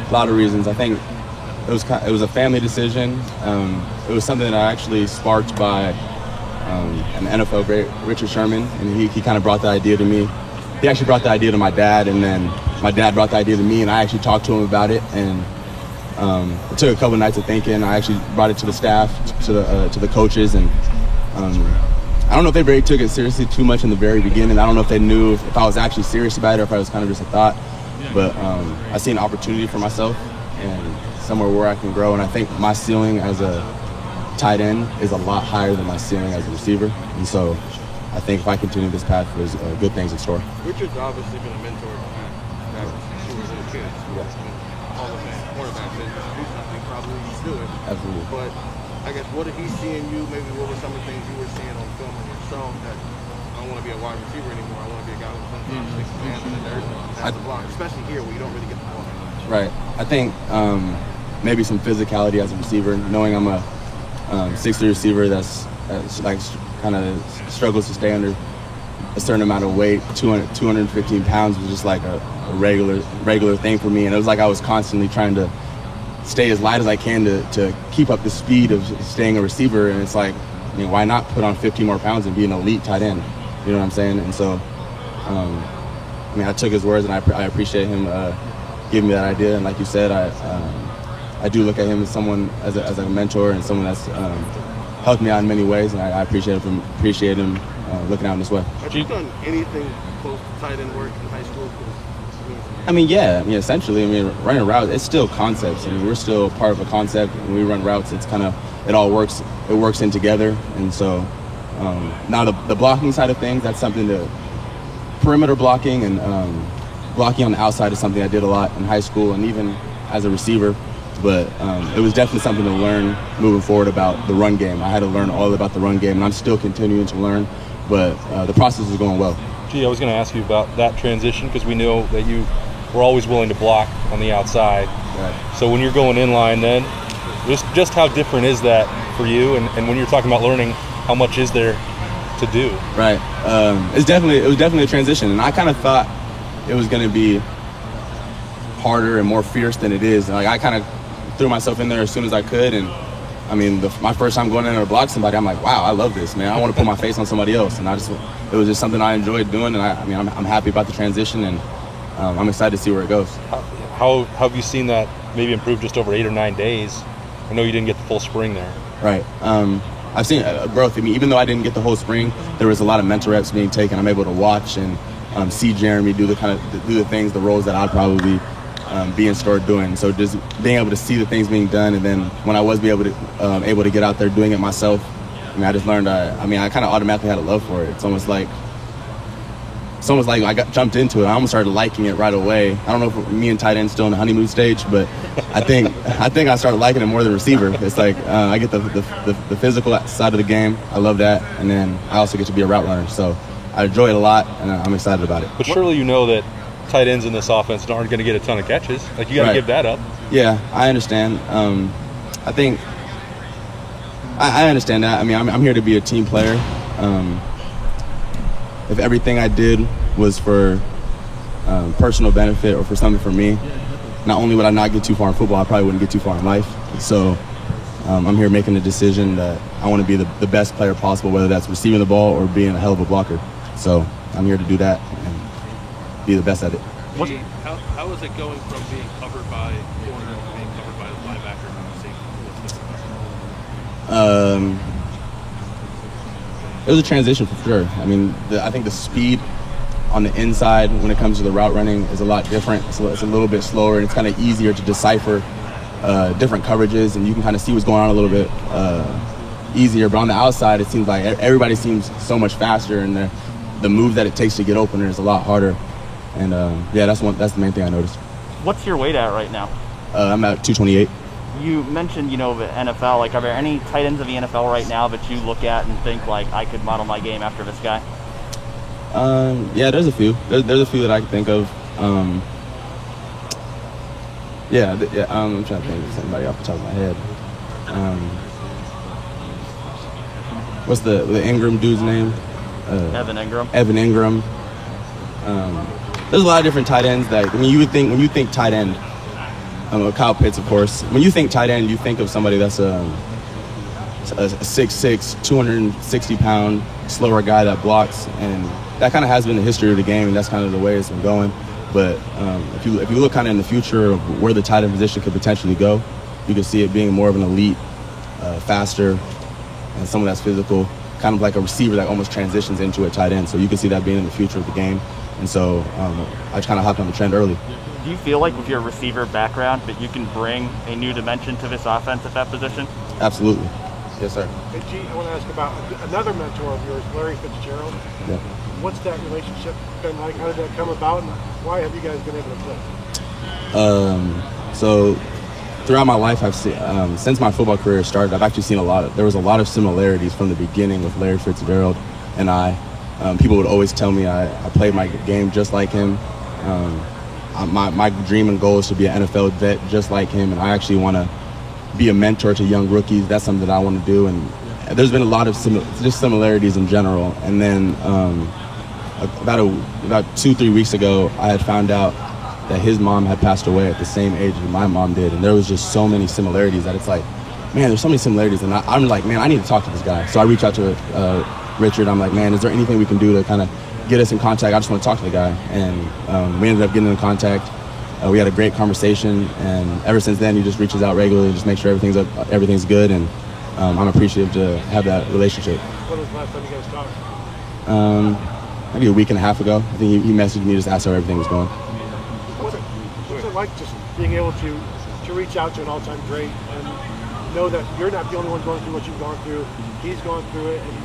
A lot of reasons. I think it was a family decision. It was something that I actually sparked by an NFL great, Richard Sherman, and he kind of brought the idea to me. He actually brought the idea to my dad, and then my dad brought the idea to me, and I actually talked to him about it. And it took a couple nights of thinking. I actually brought it to the staff, to the coaches, and I don't know if they really took it seriously too much in the very beginning. I don't know if they knew if I was actually serious about it or if I was kind of just a thought. But I see an opportunity for myself and somewhere where I can grow. And I think my ceiling as a tight end is a lot higher than my ceiling as a receiver. And so I think if I continue this path, there's good things in store. Richard's obviously been a mentor to you that you were little kids. Yeah. All of that quarterback said to do something, probably you do it. Absolutely. But I guess what did he see in you? Maybe what were some of the things you were seeing on film on yourself that I don't want to be a wide receiver anymore. I want to be a guy who sometimes takes a man in the dirt and has a block, especially here where you don't really get the ball that much. Right. I think maybe some physicality as a receiver, knowing I'm a 6'3" receiver that's like kind of struggles to stay under a certain amount of weight. 215 pounds was just like a regular thing for me, and it was like I was constantly trying to stay as light as I can to keep up the speed of staying a receiver. And it's like, I mean, why not put on 15 more pounds and be an elite tight end? You know what I'm saying? And so, I mean, I took his words, and I appreciate him giving me that idea. And like you said, I do look at him as someone, as a mentor and someone that's helped me out in many ways, and I appreciate him looking out in this way. Have you done anything close to tight end work in high school? I mean, yeah. I mean, essentially, running routes, it's still concepts. I mean, we're still part of a concept. When we run routes, it's kind of, it all works. It works in together. And so now the blocking side of things, that's something that perimeter blocking and blocking on the outside is something I did a lot in high school and even as a receiver. But it was definitely something to learn moving forward about the run game. I had to learn all about the run game, and I'm still continuing to learn. But the process is going well. Gee, I was going to ask you about that transition because we know that you were always willing to block on the outside. Right. So when you're going inline then, just how different is that for you? And when you're talking about learning, how much is there to do? Right. It was definitely a transition, and I kind of thought it was going to be harder and more fierce than it is. Like, I kind of threw myself in there as soon as I could, and I mean, my first time going in there to block somebody, I'm like, wow, I love this, man. I want to put my face on somebody else, and it was just something I enjoyed doing, and I'm happy about the transition, and I'm excited to see where it goes. How have you seen that maybe improve just over 8 or 9 days? I know you didn't get the full spring there. Right. I've seen growth. I mean, even though I didn't get the whole spring, there was a lot of mental reps being taken. I'm able to watch and see Jeremy do the things, the roles that I'd probably be in store doing. So just being able to see the things being done, and then when I was able to get out there doing it myself, I mean, I just learned. I kind of automatically had a love for it. It's almost like I jumped into it. I almost started liking it right away. I don't know if me and tight end still in the honeymoon stage, but I think I started liking it more than receiver. It's like I get the physical side of the game. I love that, and then I also get to be a route runner. So I enjoy it a lot, and I'm excited about it. But surely you know that tight ends in this offense aren't going to get a ton of catches. Like, you got to give that up. Yeah, I understand. I think I understand that. I mean, I'm here to be a team player. If everything I did was for personal benefit or for something for me, not only would I not get too far in football, I probably wouldn't get too far in life. So I'm here making the decision that I want to be the best player possible, whether that's receiving the ball or being a hell of a blocker. So I'm here to do that and be the best at it. How is it going from being covered by corner to being covered by the linebacker and the safety? It was a transition for sure. I mean, I think the speed on the inside when it comes to the route running is a lot different. It's a little bit slower, and it's kind of easier to decipher different coverages, and you can kind of see what's going on a little bit easier. But on the outside, it seems like everybody seems so much faster, and the move that it takes to get open is a lot harder. And that's the main thing I noticed. What's your weight at right now? I'm at 228. You mentioned, the NFL. Like, are there any tight ends of the NFL right now that you look at and think, like, I could model my game after this guy? Yeah, there's a few. There's a few that I can think of. I'm trying to think of somebody off the top of my head. What's the Ingram dude's name? Evan Ingram. Evan Ingram. There's a lot of different tight ends that when you think tight end, Kyle Pitts, of course. When you think tight end, you think of somebody that's a 6'6", 260-pound, slower guy that blocks, and that kind of has been the history of the game, and that's kind of the way it's been going. But if you look kind of in the future of where the tight end position could potentially go, you can see it being more of an elite, faster, and someone that's physical, kind of like a receiver that almost transitions into a tight end. So you can see that being in the future of the game. And so I just kind of hopped on the trend early. Do you feel like with your receiver background that you can bring a new dimension to this offense at that position? Absolutely. Yes, sir. Hey, G, I want to ask about another mentor of yours, Larry Fitzgerald. Yeah. What's that relationship been like? How did that come about, and why have you guys been able to play? So throughout my life, I've seen, since my football career started, I've actually seen there was a lot of similarities from the beginning with Larry Fitzgerald and I. People would always tell me I played my game just like him. My dream and goal is to be an NFL vet just like him, and I actually want to be a mentor to young rookies. That's something that I want to do, and there's been a lot of just similarities in general. And then about 2-3 weeks ago, I had found out that his mom had passed away at the same age that my mom did, and there was just so many similarities that it's like, man, there's so many similarities, and I'm like, man, I need to talk to this guy. So I reach out to Richard. I'm like, man, is there anything we can do to kind of get us in contact? I just want to talk to the guy. And we ended up getting in contact. We had a great conversation, and ever since then, he just reaches out regularly, just make sure everything's good, and I'm appreciative to have that relationship. When was the last time you guys talked? Maybe a week and a half ago. I think he messaged me, just asked how everything was going. What's it like just being able to reach out to an all-time great and know that you're not the only one going through what you've gone through? He's gone through it, and you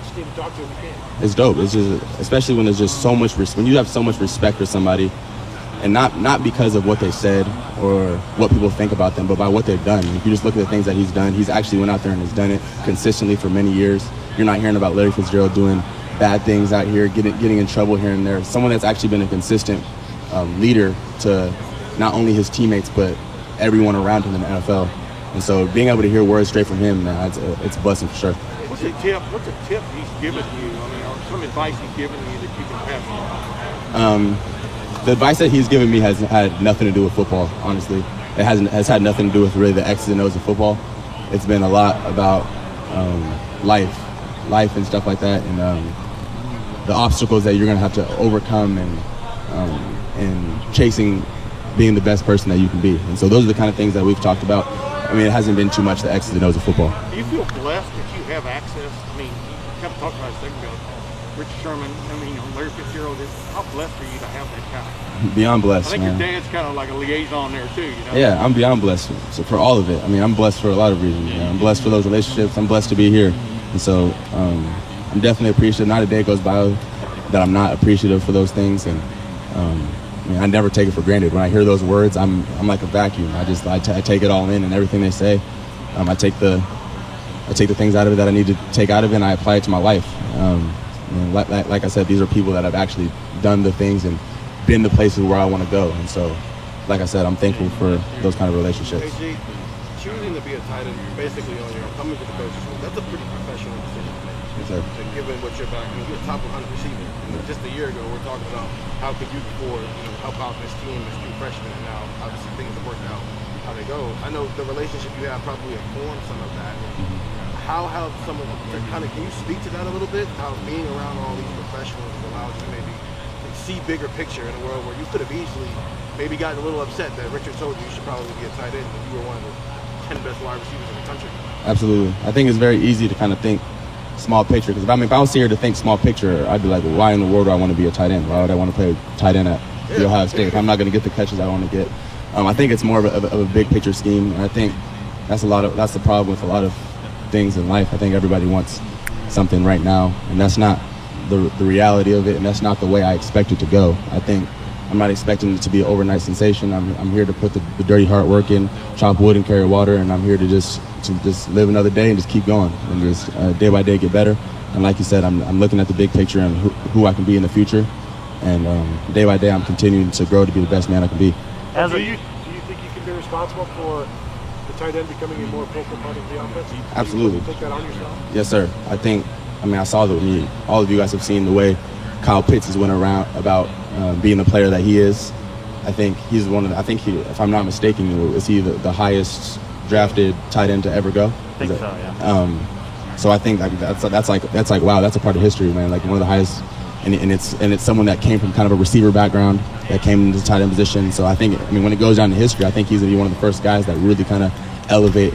just need to talk to him. You can. It's dope. It's just, especially when there's just so much, when you have so much respect for somebody, and not because of what they said or what people think about them, but by what they've done. If you just look at the things that he's done, he's actually went out there and has done it consistently for many years. You're not hearing about Larry Fitzgerald doing bad things out here, getting in trouble here and there. Someone that's actually been a consistent leader to not only his teammates, but everyone around him in the NFL. And so being able to hear words straight from him, man, it's a blessing for sure. What's a tip he's given you? I mean, or some advice he's given you that you can pass on? The advice that he's given me has had nothing to do with football, honestly. It has had nothing to do with really the X's and O's of football. It's been a lot about life and stuff like that, and the obstacles that you're going to have to overcome, and chasing being the best person that you can be. And so those are the kind of things that we've talked about. I mean, it hasn't been too much the X's and O's of football. Do you feel blessed that you have access? I mean, you kept talking about it a second ago. Richard Sherman, I mean, Larry Fitzgerald, how blessed are you to have that kind of? Beyond blessed, I think man. your dad's kind of like a liaison there too, you know? Yeah, I'm beyond blessed. So for all of it. I mean, I'm blessed for a lot of reasons. You know? I'm blessed for those relationships. I'm blessed to be here. And so I'm definitely appreciative. Not a day goes by that I'm not appreciative for those things. And I mean, I never take it for granted. When I hear those words, I'm like a vacuum. I take it all in, and everything they say. I take the things out of it that I need to take out of it, and I apply it to my life. And like I said, these are people that have actually done the things and been the places where I want to go. And so, like I said, I'm thankful for those kind of relationships. Hey, G, choosing to be a tight end basically on your own, coming to the coach's room, that's a pretty professional decision to make. Yes, sir. And given what you're back, I mean, you're a top 100 receiver. And just a year ago, we're talking about how could you afford, help out this team as two freshmen, and now obviously things have worked out how they go. I know the relationship you have probably informed some of that. How have some of them, can you speak to that a little bit? How being around all these professionals allows you to maybe see bigger picture in a world where you could have easily maybe gotten a little upset that Richard told you should probably be a tight end and you were one of the 10 best wide receivers in the country. Absolutely. I think it's very easy to kind of think small picture, because if I was here to think small picture, I'd be like, well, why in the world do I want to be a tight end? Why would I want to play tight end at the Ohio State if I'm not going to get the catches I want to get? I think it's more of a big picture scheme, and I think that's the problem with a lot of things in life. I think everybody wants something right now, and that's not the reality of it, and that's not the way I expect it to go. I think I'm not expecting it to be an overnight sensation. I'm here to put the dirty hard work in, chop wood and carry water, and I'm here to just live another day and just keep going and just day by day get better. And like you said, I'm looking at the big picture and who I can be in the future, and day by day I'm continuing to grow to be the best man I can be. Do you think you can be responsible for the tight end becoming a more focal part of the offense? Absolutely. Do you take that on yourself? Yes, sir. I saw all of you guys have seen the way Kyle Pitts has went around about being the player that he is. I think he's one of the, I think he, if I'm not mistaken, is he the highest drafted tight end to ever go? I think so, yeah. So I think that's like wow, that's a part of history, man. Like one of the highest, and it's someone that came from kind of a receiver background that came into the tight end position. So I think, I mean, when it goes down to history, I think he's gonna be one of the first guys that really kind of elevate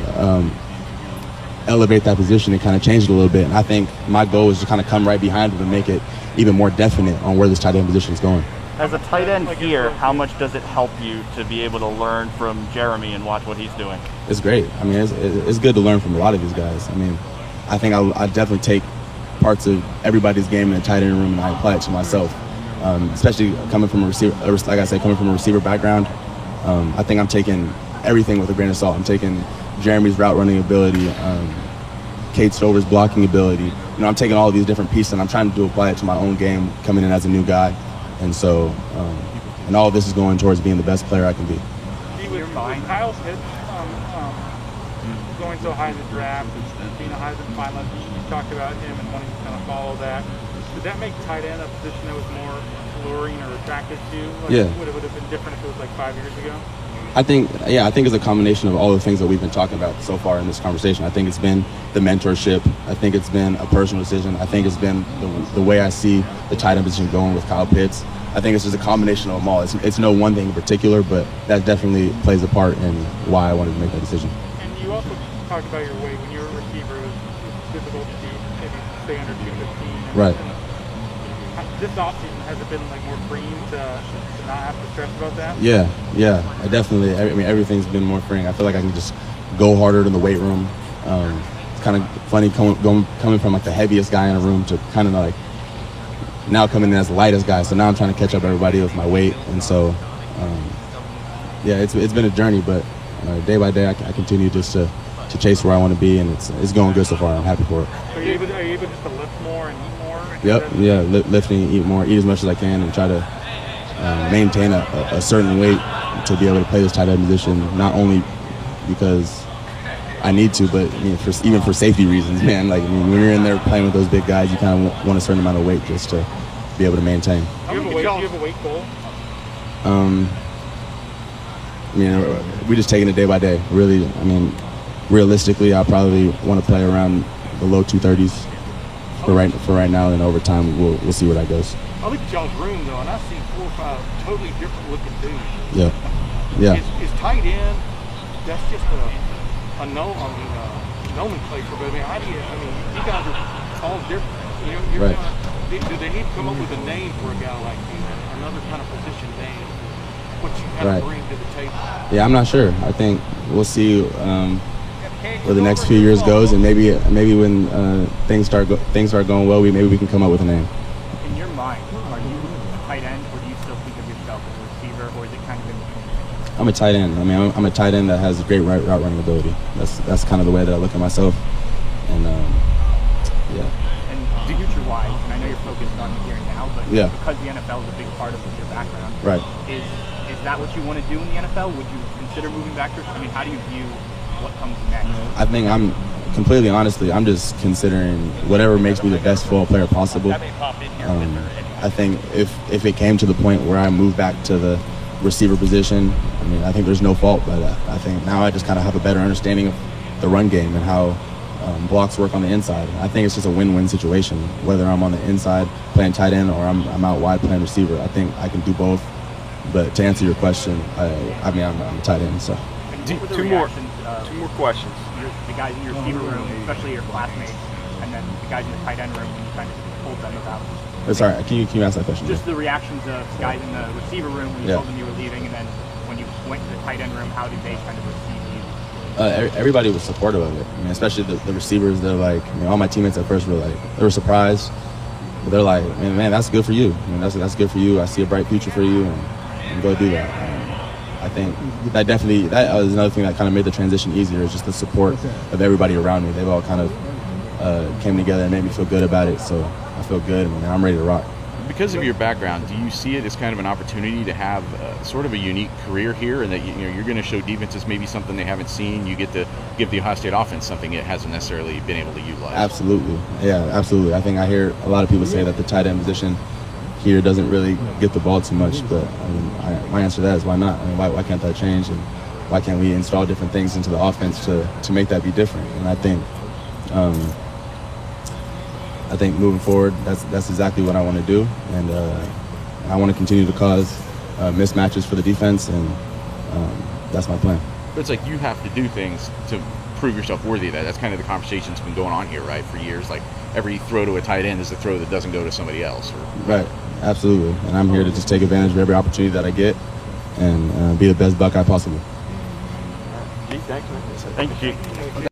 that position and kind of change it a little bit. And I think my goal is to kind of come right behind him and make it even more definite on where this tight end position is going. As a tight end here, how much does it help you to be able to learn from Jeremy and watch what he's doing? It's great. I mean, it's good to learn from a lot of these guys. I mean, I think I definitely take parts of everybody's game in the tight end room and I apply it to myself. Especially coming from a receiver, like I said, coming from a receiver background. I think I'm taking everything with a grain of salt. I'm taking Jeremy's route running ability, Kate Stover's blocking ability. You know, I'm taking all of these different pieces and I'm trying to apply it to my own game coming in as a new guy. And so, and all of this is going towards being the best player I can be. With Kyle's hit going so high in the draft, being a Heisman finalist, you talked about him and wanting to kind of follow that. Did that make tight end a position that was more alluring or attractive to you? Like, Yeah. Would it have been different if it was like 5 years ago? I think it's a combination of all the things that we've been talking about so far in this conversation. I think it's been the mentorship. I think it's been a personal decision. I think it's been the way I see the tight end position going with Kyle Pitts. I think it's just a combination of them all. It's no one thing in particular, but that definitely plays a part in why I wanted to make that decision. And you also talked about your weight. When you were a receiver, it was difficult to maybe stay under 215. Right. This offseason, has it been like more freeing to not have to stress about that? Yeah. I definitely. I mean, everything's been more freeing. I feel like I can just go harder in the weight room. It's kind of funny coming from like the heaviest guy in the room to kind of like now coming in as the lightest guy. So now I'm trying to catch up everybody with my weight, and so it's been a journey, but day by day I continue just to chase where I want to be, and it's going good so far. I'm happy for it. Are you able just to lift more and eat more? Yep. Yeah. Lifting, eat more, eat as much as I can, and try to maintain a certain weight to be able to play this tight end position. Not only because I need to, but even for safety reasons, man. Like when you're in there playing with those big guys, you kind of want a certain amount of weight just to be able to maintain. Do you have a weight goal? We just taking it day by day. Really, realistically, I probably want to play around the low 230s for right now, and over time we'll see where that goes. I look at y'all's room though, and I see 4 or 5 totally different looking dudes. Yeah. Is tight end? That's just a nomenclature. But how do you? You guys are all different. Right. Do they need to come up with a name for a guy like you? Another kind of position name? What you kind of bring to the table? Yeah, I'm not sure. I think we'll see where the next few years goes, and maybe when things start going well, maybe we can come up with a name. In your mind, are you a tight end, or do you still think of yourself as a receiver, or is it kind of in between? I'm a tight end. I'm a tight end that has great route running ability. That's kind of the way that I look at myself, and yeah. And future-wise, and I know you're focused on here and now, but because the NFL is a big part of your background, right? Is that what you want to do in the NFL? Would you consider moving back to? How do you view what comes next? I think I'm just considering whatever makes me the best football player possible. I think if it came to the point where I move back to the receiver position, I think there's no fault, but I think now I just kind of have a better understanding of the run game and how blocks work on the inside. I think it's just a win-win situation, whether I'm on the inside playing tight end or I'm out wide playing receiver. I think I can do both. But to answer your question, I'm a tight end. So two more questions. The guys in your receiver room, especially your classmates, and then the guys in the tight end room, when you kind of told them about. Sorry, can you ask that question? Just the reactions of guys in the receiver room when you told them you were leaving, and then when you went to the tight end room, how did they kind of receive you? Everybody was supportive of it. Especially the receivers. They're like, all my teammates at first were like, they were surprised. But they're like, man, that's good for you. That's good for you. I see a bright future for you, and go do that. I think that was another thing that kind of made the transition easier. Is just the support of everybody around me. They've all kind of came together and made me feel good about it. So I feel good, and I'm ready to rock. Because of your background, do you see it as kind of an opportunity to have sort of a unique career here, and that you're going to show defenses maybe something they haven't seen? You get to give the Ohio State offense something it hasn't necessarily been able to utilize. Absolutely, yeah, absolutely. I think I hear a lot of people say that the tight end position here doesn't really get the ball too much. But I mean, my answer to that is why not? I mean, why can't that change? And why can't we install different things into the offense to make that be different? And I think moving forward, that's exactly what I want to do, and I want to continue to cause mismatches for the defense, and that's my plan. But it's like you have to do things to prove yourself worthy of that. That's kind of the conversation that's been going on here, right, for years. Like every throw to a tight end is a throw that doesn't go to somebody else. Right, absolutely. And I'm here to just take advantage of every opportunity that I get and be the best Buckeye possible. Thank you.